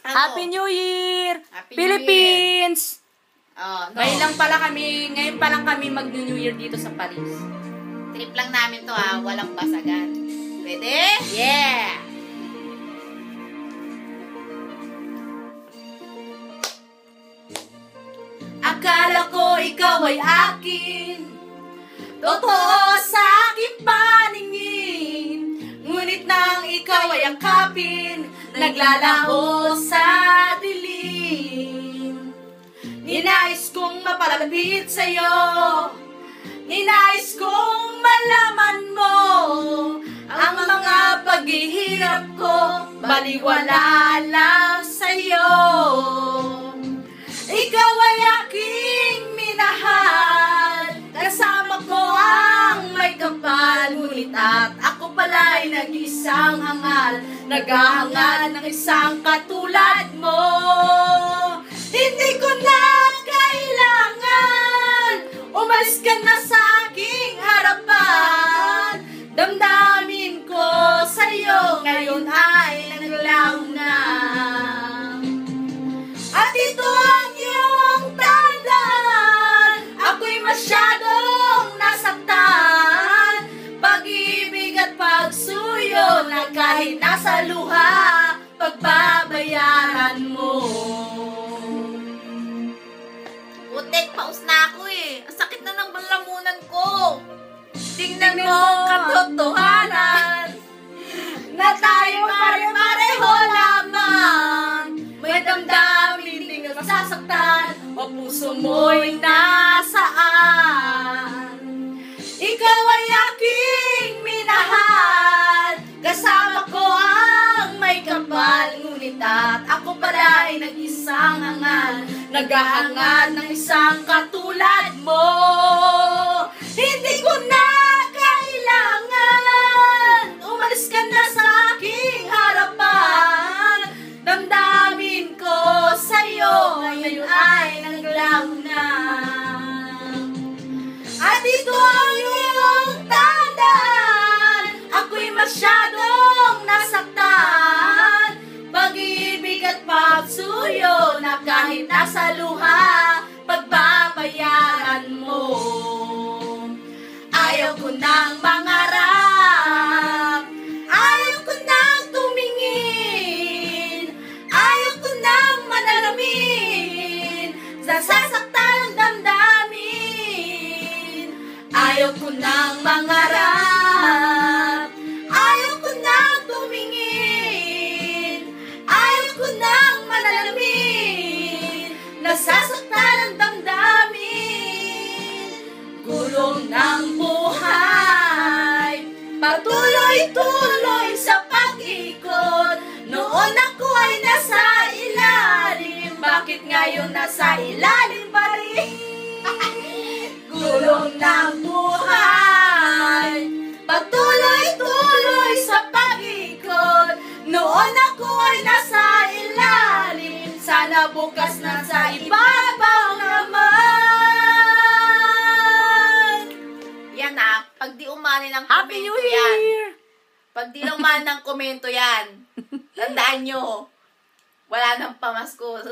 Ano? Happy New Year! Happy New Philippines! Oh, no. Ngayon pa lang kami mag-New Year dito sa Paris. Trip lang namin to walang basagan. Pwede? Yeah! Akala ko ikaw ay akin, totoo sa aking paningin. Ngunit nang ikaw ay akapin, naglalaho sa dilim. Ninais kong mapalapit sa'yo, ninais kong malaman mo ang mga paghihirap ko, baliwala lang sa'yo. Ikaw ay aking minahal, kasama ko ang may kapal. Ngunit at ako pala'y nag-isang hangal, naghahangad ng isang katulad mo. Hindi ko na kailangan, umalis ka na sa aking harapan. Damdamin ko sa'yo ngayon ay naglaho na. At ito ang iyong tandaan, ako'y masyadong nasaktan. Pag-ibig at pagsuyo na kahit nasa luha, pagbabayaran mo. Putek, paus na ako Ang sakit na ng balamunan ko. Tingnan mo ang katotohanan na tayo pare-pareho lamang. May damdamin di ka masasaktan, o puso mo'y nasaan. Ikaw ay aking minahal, kasama ko ang may kapal. Ngunit at ako pala'y nag-isang hangal, naghahangad ng isang katulad mo. Hindi ko na kailangan, umalis ka na sa aking harapan. Damdamin ko sa'yo ngayon ay naglaho na. At ito ang iyong tandaan, ako'y masyadong nasaktan. Pag-ibig at pagsuyo na kahit nasa luha, pagbabayaran mo. Ayaw ko nang mangarap, ayaw ko nang tumingin, ayaw ko nang manalamin, sasaktan ang damdamin. Ayaw ko nang mangarap, ayaw ko nang tumingin, ayaw ko nang manalamin, nasasaktan ang damdamin. Gulong ng buhay, patuloy-tuloy sa pag-ikot. Noon ako ay nasa ilalim, bakit ngayon nasa ilalim pa rin? Gulong ng buhay, patuloy-tuloy sa pag-ikot. Noon ako ay nasa ilalim, sana bukas nasa ibabaw naman. Yan pag di umani ng Happy komento New Year! yan. Pag di lang umani ng komento yan, tandaan nyo, wala nang pamasko.